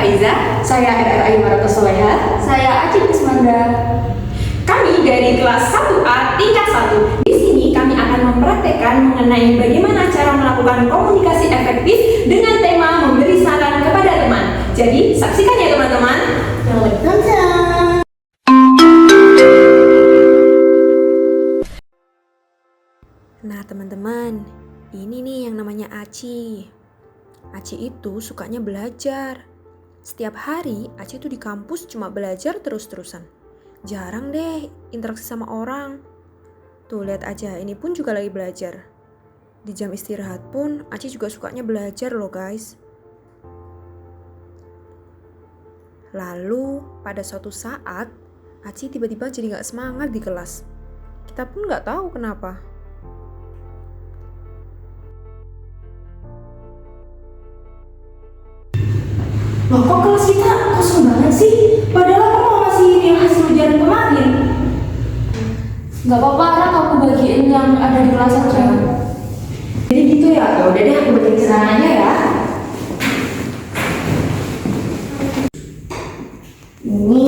Faiza. Saya RR Ayu Maratosoleha. Saya Aci Kusmanda. Kami dari kelas 1A tingkat 1. Di sini kami akan mempraktekkan mengenai bagaimana cara melakukan komunikasi efektif dengan tema memberi saran kepada teman. Jadi, saksikan ya teman-teman. Nah teman-teman, ini nih yang namanya Aci. Aci itu sukanya belajar. Setiap hari Aci itu di kampus cuma belajar terus-terusan. Jarang deh interaksi sama orang. Tuh lihat aja, ini pun juga lagi belajar. Di jam istirahat pun Aci juga sukanya belajar loh guys. Lalu pada suatu saat Aci tiba-tiba jadi gak semangat di kelas. Kita pun gak tahu kenapa. Loh kok kelas kita kosong banget sih? Padahal aku mau ngasih hasil ujian kemarin. Gak apa-apa, Ra, aku bagiin yang ada di kelas aja. Jadi gitu ya, udah deh aku bagiin kesenangannya ya. Ini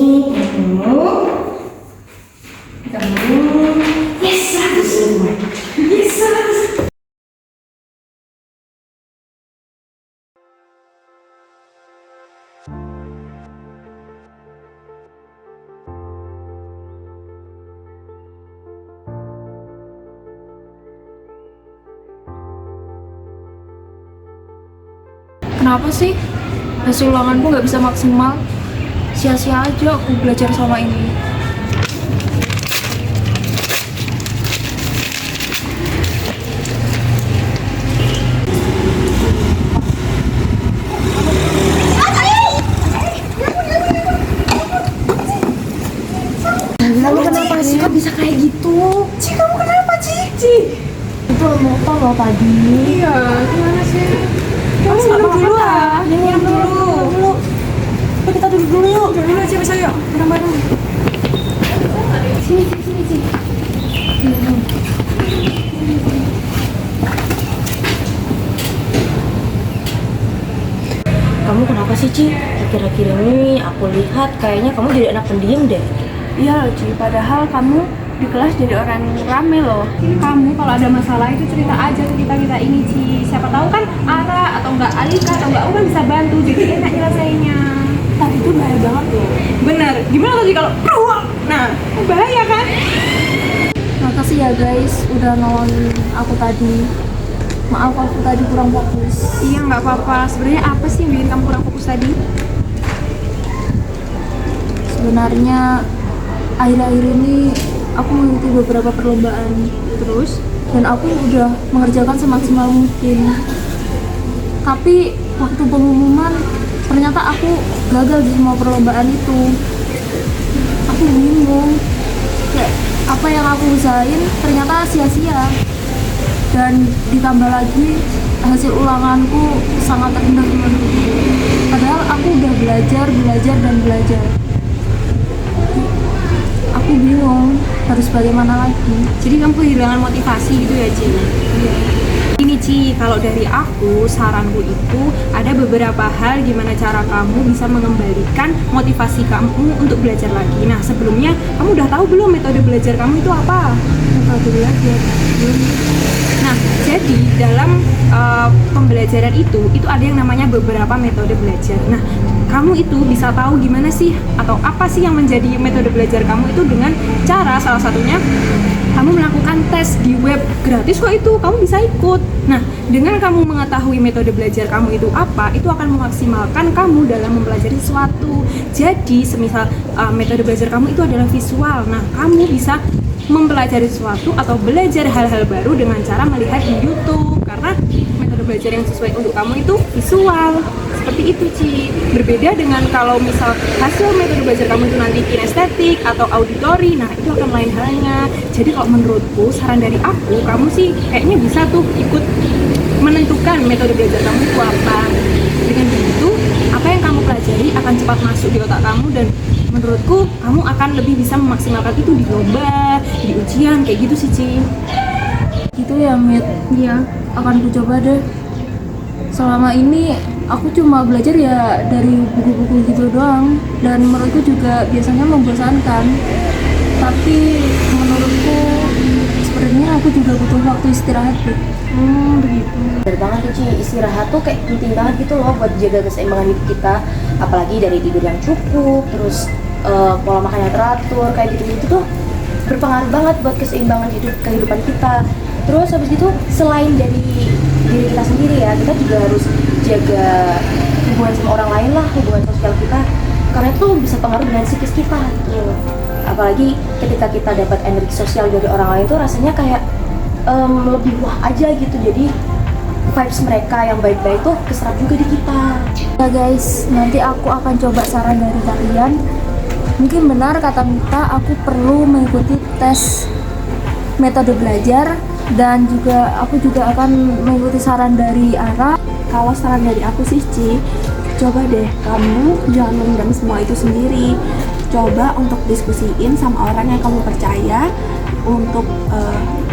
kamu. Yes, 100. Yes, 100. Kenapa sih? Hasil ulanganku gak bisa maksimal. Sia-sia aja aku belajar sama ini. Kamu kenapa sih kok bisa kayak gitu? Ci, kamu kenapa, Ci? Itu motor loh tadi. Iya, gimana sih? Kamu minum dulu ah. Minum dulu. Yuk kita duduk dulu yuk. Duduk dulu aja, bisa yuk. Bareng-bareng. Sini. Kamu kenapa sih, Ci? Akhir-akhir ini aku lihat kayaknya kamu jadi anak pendiam deh. Iya loh, Ci. Padahal kamu di kelas jadi orang rame loh. Kamu kalau ada masalah itu cerita aja ke kita ini, Ci. Siapa tahu kan Ara atau enggak Alika atau enggak Uma bisa bantu. Jadi enak nyelesainnya. Tapi itu bahaya banget loh. Bener. Gimana tadi kalau peruang? Nah, bahaya kan? Makasih ya guys udah nolongin aku tadi. Maaf aku tadi kurang fokus. Iya, nggak apa-apa. Sebenarnya apa sih yang bikin kamu kurang fokus tadi? Sebenarnya akhir-akhir ini aku mengikuti beberapa perlombaan dan aku udah mengerjakan semaksimal mungkin. Tapi waktu pengumuman ternyata aku gagal di semua perlombaan itu. Aku bingung. Kayak apa yang aku usahain ternyata sia-sia. Dan ditambah lagi hasil ulanganku sangat rendah. Padahal aku udah belajar. Aku bingung harus bagaimana lagi. Jadi kamu kehilangan motivasi gitu ya, Ci? Iya. Ini Ci, kalau dari aku, saranku itu ada beberapa hal gimana cara kamu bisa mengembalikan motivasi kamu untuk belajar lagi. Nah, sebelumnya kamu udah tahu belum metode belajar kamu itu apa? Metode belajar belum. Nah, jadi dalam pembelajaran itu ada yang namanya beberapa metode belajar. Nah, kamu itu bisa tahu gimana sih atau apa sih yang menjadi metode belajar kamu itu dengan cara salah satunya kamu melakukan tes di web gratis kok itu, kamu bisa ikut. Nah, dengan kamu mengetahui metode belajar kamu itu apa, itu akan memaksimalkan kamu dalam mempelajari sesuatu. Jadi, semisal metode belajar kamu itu adalah visual. Nah, kamu bisa mempelajari sesuatu atau belajar hal-hal baru dengan cara melihat di YouTube, karena metode belajar yang sesuai untuk kamu itu visual. Seperti itu, Ci. Berbeda dengan kalau misal hasil metode belajar kamu itu nanti kinestetik atau auditori, nah itu akan lain halnya. Jadi kalau menurutku, saran dari aku, kamu sih kayaknya bisa tuh ikut menentukan metode belajar kamu itu apa. Dengan begitu, apa yang kamu pelajari akan cepat masuk di otak kamu dan menurutku kamu akan lebih bisa memaksimalkan itu di lomba, di ujian, kayak gitu sih, Ci. Gitu ya, Mit? Iya. Akan ku coba deh. Selama ini aku cuma belajar ya dari buku-buku gitu doang, dan menurutku juga biasanya membosankan. Tapi menurutku sebenarnya aku juga butuh waktu istirahat deh. Begitu. Bener banget tuh Ci, istirahat tuh kayak penting banget gitu loh buat jaga keseimbangan hidup kita. Apalagi dari tidur yang cukup, terus pola makan yang teratur, kayak gitu-gitu tuh berpengaruh banget buat keseimbangan kehidupan kita. Terus habis itu selain dari diri kita sendiri ya, kita juga harus jaga hubungan sama orang lain lah, hubungan sosial kita, karena itu bisa pengaruh dengan psikis kita gitu loh. Apalagi ketika kita dapat energi sosial dari orang lain tuh rasanya kayak lebih wah aja gitu. Jadi vibes mereka yang baik-baik tuh keserap juga di kita. Ya guys, nanti aku akan coba saran dari kalian. Mungkin benar kata Mita, aku perlu mengikuti tes metode belajar, dan juga aku juga akan mengikuti saran dari Ara. Kalau saran dari aku sih Ci, coba deh kamu jangan memendam semua itu sendiri. Coba untuk diskusiin sama orang yang kamu percaya, untuk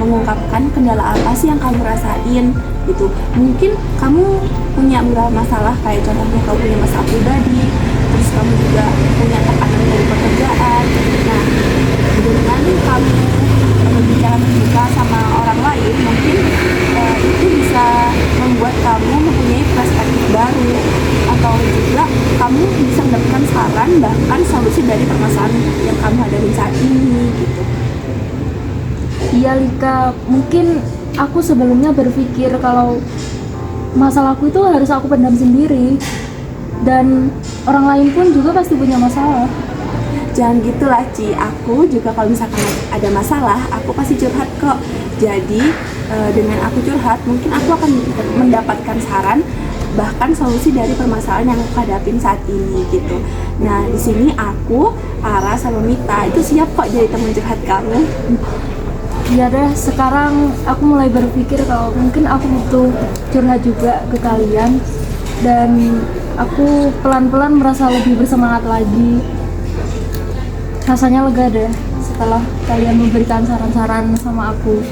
mengungkapkan kendala apa sih yang kamu rasain gitu. Mungkin kamu punya beberapa masalah, kayak contohnya kamu punya masalah pribadi, terus kamu juga punya tekanan dari pekerjaan. Nah, dengan kamu berbicara terbuka sama orang lain, mungkin itu bisa membuat kamu mempunyai perspektif baru, atau juga kamu bisa mendapatkan saran bahkan solusi dari permasalahan yang kamu hadapi saat ini gitu. Iya Lika, mungkin aku sebelumnya berpikir kalau masalahku itu harus aku pendam sendiri, dan orang lain pun juga pasti punya masalah. Jangan gitulah Ci, aku juga kalau misalkan ada masalah, aku pasti curhat kok. Jadi dengan aku curhat, mungkin aku akan mendapatkan saran bahkan solusi dari permasalahan yang aku hadapin saat ini gitu. Nah, di sini aku, Ara sama Mita itu siap kok jadi teman curhat kamu. Ya deh, sekarang aku mulai berpikir kalau mungkin aku butuh curhat juga ke kalian, dan aku pelan-pelan merasa lebih bersemangat lagi. Rasanya lega deh setelah kalian memberikan saran-saran sama aku.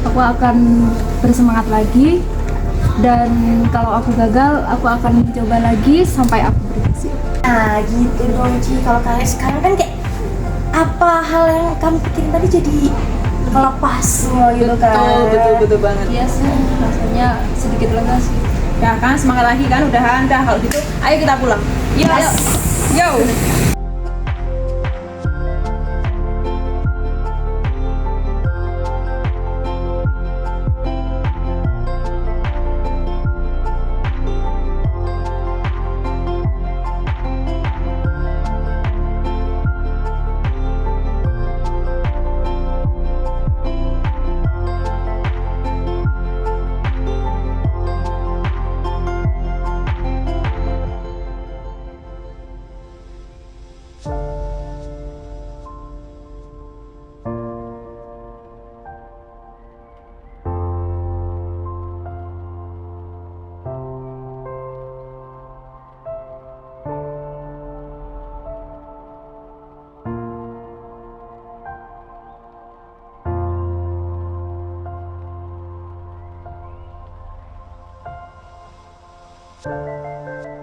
Aku akan bersemangat lagi, dan kalau aku gagal, aku akan mencoba lagi sampai aku berhasil. Nah gitu dong Ci, kalau kalian sekarang kan kayak apa hal yang kamu pikirin tadi jadi melepas semua gitu kan. Betul banget. Iya sih, rasanya sedikit lega sih. Ya kan, semangat lagi kan, udahan dah kalau gitu. Ayo kita pulang. Yes. Yo. Thank you.